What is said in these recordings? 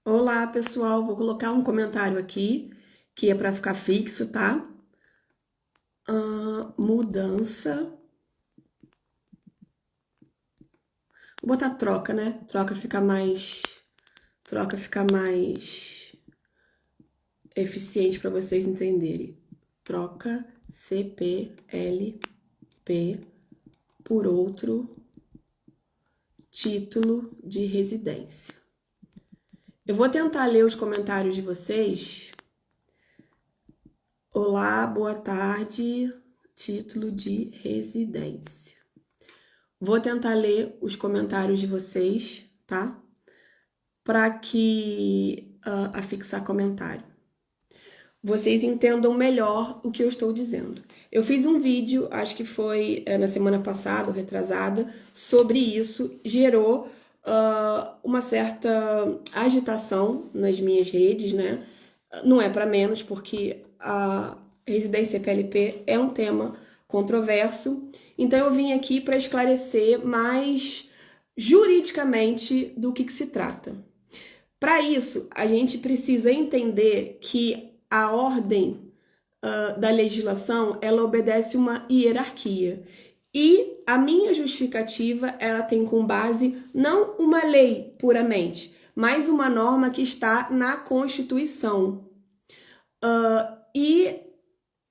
Olá, pessoal. Vou colocar um comentário aqui que é para ficar fixo, tá? Mudança. Vou botar troca, né? Troca fica mais eficiente para vocês entenderem. Troca CPLP por outro título de residência. Eu vou tentar ler os comentários de vocês. Olá, boa tarde. Título de residência. Vou tentar ler os comentários de vocês, tá? Para que afixar comentário. Vocês entendam melhor o que eu estou dizendo. Eu fiz um vídeo, acho que foi na semana passada, ou retrasada, sobre isso. Gerou uma certa agitação nas minhas redes, né? Não é para menos, porque a residência PLP é um tema controverso. Então eu vim aqui para esclarecer mais juridicamente do que se trata. Para isso, a gente precisa entender que a ordem da legislação, ela obedece uma hierarquia. E a minha justificativa, ela tem como base não uma lei puramente, mas uma norma que está na Constituição. E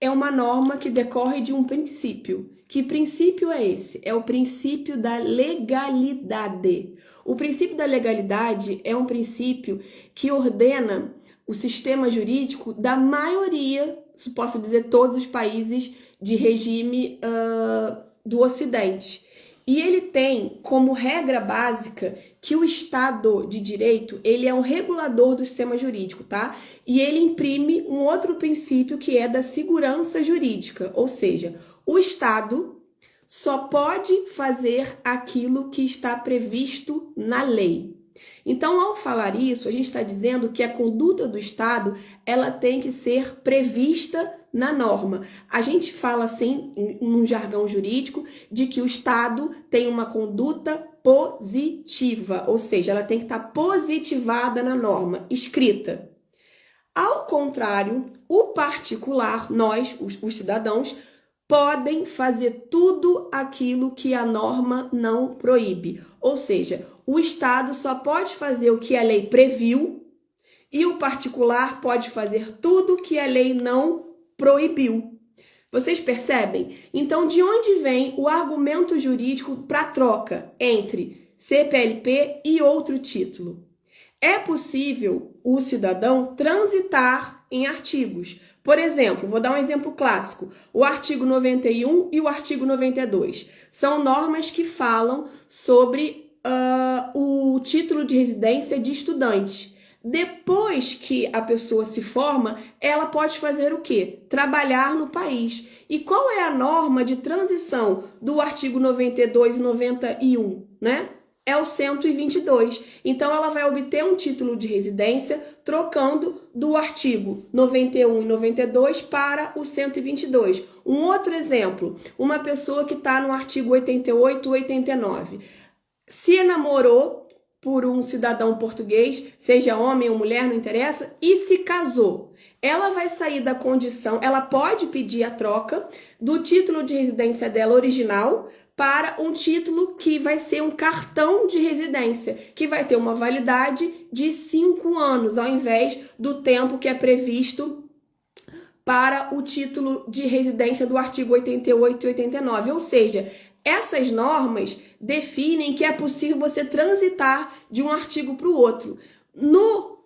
é uma norma que decorre de um princípio. Que princípio é esse? É o princípio da legalidade. O princípio da legalidade é um princípio que ordena o sistema jurídico da maioria, posso dizer, todos os países de regime do Ocidente. E ele tem como regra básica que o Estado de Direito, ele é um regulador do sistema jurídico, tá? E ele imprime um outro princípio que é da segurança jurídica, ou seja, o Estado só pode fazer aquilo que está previsto na lei. Então, ao falar isso, a gente está dizendo que a conduta do Estado, ela tem que ser prevista na norma. A gente fala assim, num jargão jurídico, de que o Estado tem uma conduta positiva, ou seja, ela tem que estar positivada na norma, escrita. Ao contrário, o particular, nós, os cidadãos, podem fazer tudo aquilo que a norma não proíbe. Ou seja, o Estado só pode fazer o que a lei previu e o particular pode fazer tudo que a lei não proibiu. Vocês percebem? Então, de onde vem o argumento jurídico para troca entre CPLP e outro título? É possível o cidadão transitar em artigos. Por exemplo, vou dar um exemplo clássico. O artigo 91 e o artigo 92. São normas que falam sobre o título de residência de estudante. Depois que a pessoa se forma, ela pode fazer o quê? Trabalhar no país. E qual é a norma de transição do artigo 92 e 91, né? É o 122. Então, ela vai obter um título de residência trocando do artigo 91 e 92 para o 122. Um outro exemplo, uma pessoa que está no artigo 88 e 89. Se namorou por um cidadão português, seja homem ou mulher, não interessa, e se casou. Ela vai sair da condição, ela pode pedir a troca do título de residência dela original para um título que vai ser um cartão de residência, que vai ter uma validade de 5 anos, ao invés do tempo que é previsto para o título de residência do artigo 88 e 89. Ou seja, essas normas definem que é possível você transitar de um artigo para o outro. No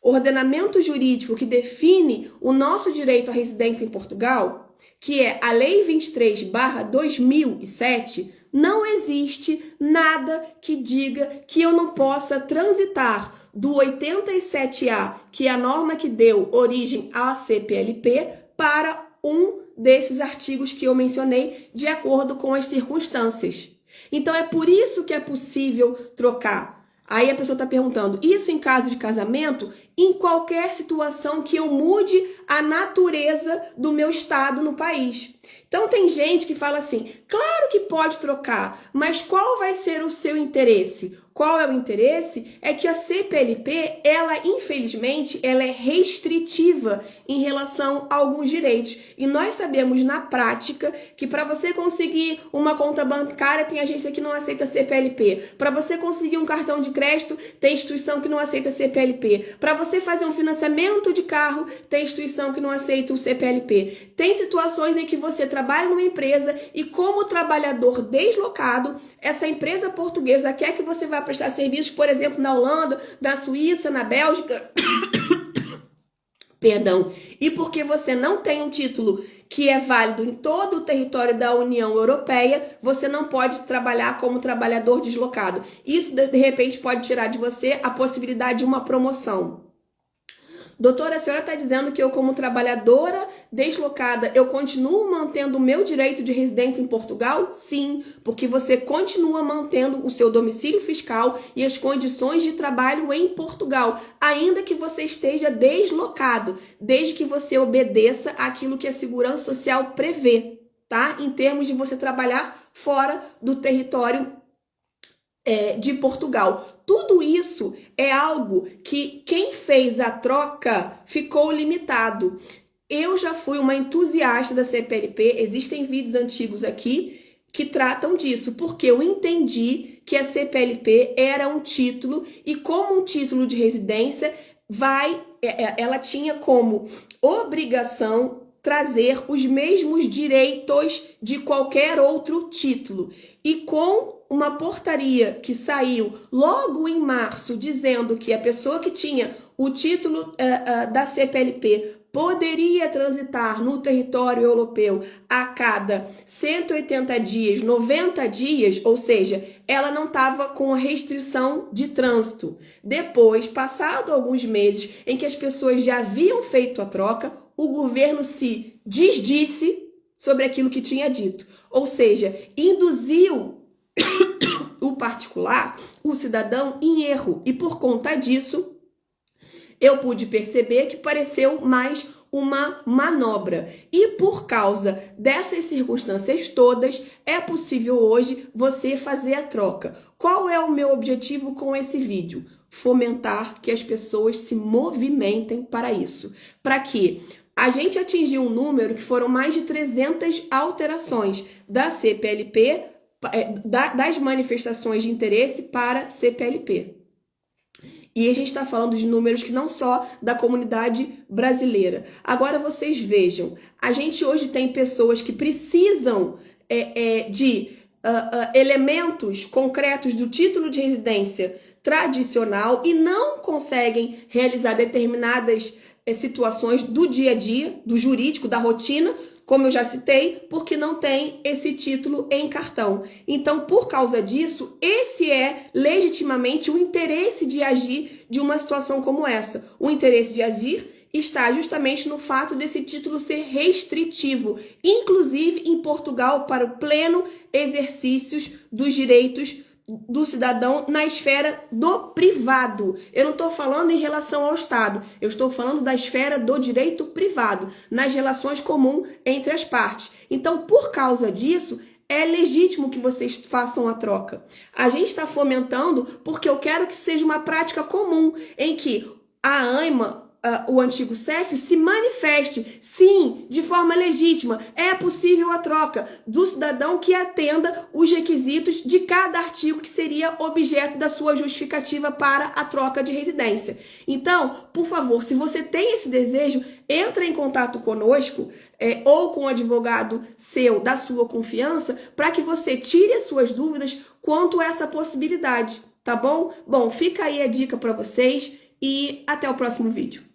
ordenamento jurídico que define o nosso direito à residência em Portugal, que é a Lei 23/2007, não existe nada que diga que eu não possa transitar do 87A, que é a norma que deu origem à CPLP, para um desses artigos que eu mencionei, de acordo com as circunstâncias. Então, é por isso que é possível trocar. Aí a pessoa está perguntando, isso em caso de casamento? Em qualquer situação que eu mude a natureza do meu estado no país. Então, Então tem gente que fala assim, claro que pode trocar, mas qual vai ser o seu interesse? Qual é o interesse? É que a CPLP, ela infelizmente, ela é restritiva em relação a alguns direitos. E nós sabemos na prática que para você conseguir uma conta bancária, tem agência que não aceita CPLP. Para você conseguir um cartão de crédito, tem instituição que não aceita CPLP. Para você fazer um financiamento de carro, tem instituição que não aceita o CPLP. Tem situações em que você trabalha numa empresa e como trabalhador deslocado, essa empresa portuguesa quer que você vá prestar serviços, por exemplo, na Holanda, na Suíça, na Bélgica, perdão, e porque você não tem um título que é válido em todo o território da União Europeia, você não pode trabalhar como trabalhador deslocado. Isso, de repente, pode tirar de você a possibilidade de uma promoção. Doutora, a senhora está dizendo que eu, como trabalhadora deslocada, eu continuo mantendo o meu direito de residência em Portugal? Sim, porque você continua mantendo o seu domicílio fiscal e as condições de trabalho em Portugal, ainda que você esteja deslocado, desde que você obedeça àquilo que a Segurança Social prevê, tá? Em termos de você trabalhar fora do território de Portugal. Tudo isso é algo que quem fez a troca ficou limitado. Eu já fui uma entusiasta da CPLP, existem vídeos antigos aqui que tratam disso, porque eu entendi que a CPLP era um título e como um título de residência, ela tinha como obrigação trazer os mesmos direitos de qualquer outro título. E com uma portaria que saiu logo em março, dizendo que a pessoa que tinha o título da CPLP poderia transitar no território europeu a cada 180 dias, 90 dias, ou seja, ela não estava com a restrição de trânsito. Depois, passado alguns meses em que as pessoas já haviam feito a troca, o governo se desdisse sobre aquilo que tinha dito. Ou seja, induziu o particular, o cidadão, em erro. E por conta disso, eu pude perceber que pareceu mais uma manobra. E por causa dessas circunstâncias todas, é possível hoje você fazer a troca. Qual é o meu objetivo com esse vídeo? Fomentar que as pessoas se movimentem para isso. Para que a gente atingiu um número que foram mais de 300 alterações da CPLP, das manifestações de interesse para CPLP. E a gente está falando de números que não só da comunidade brasileira. Agora vocês vejam, a gente hoje tem pessoas que precisam de elementos concretos do título de residência tradicional e não conseguem realizar determinadas situações do dia a dia, do jurídico, da rotina, como eu já citei, porque não tem esse título em cartão. Então, por causa disso, esse é legitimamente o interesse de agir de uma situação como essa. O interesse de agir está justamente no fato desse título ser restritivo, inclusive em Portugal, para o pleno exercício dos direitos do cidadão na esfera do privado. Eu não estou falando em relação ao Estado, eu estou falando da esfera do direito privado, nas relações comuns entre as partes. Então, por causa disso, é legítimo que vocês façam a troca. A gente está fomentando porque eu quero que seja uma prática comum, em que a AIMA, o antigo CEF, se manifeste, sim, de forma legítima. É possível a troca do cidadão que atenda os requisitos de cada artigo que seria objeto da sua justificativa para a troca de residência. Então, por favor, se você tem esse desejo, entre em contato conosco ou com um advogado seu da sua confiança para que você tire as suas dúvidas quanto a essa possibilidade, tá bom? Bom, fica aí a dica para vocês e até o próximo vídeo.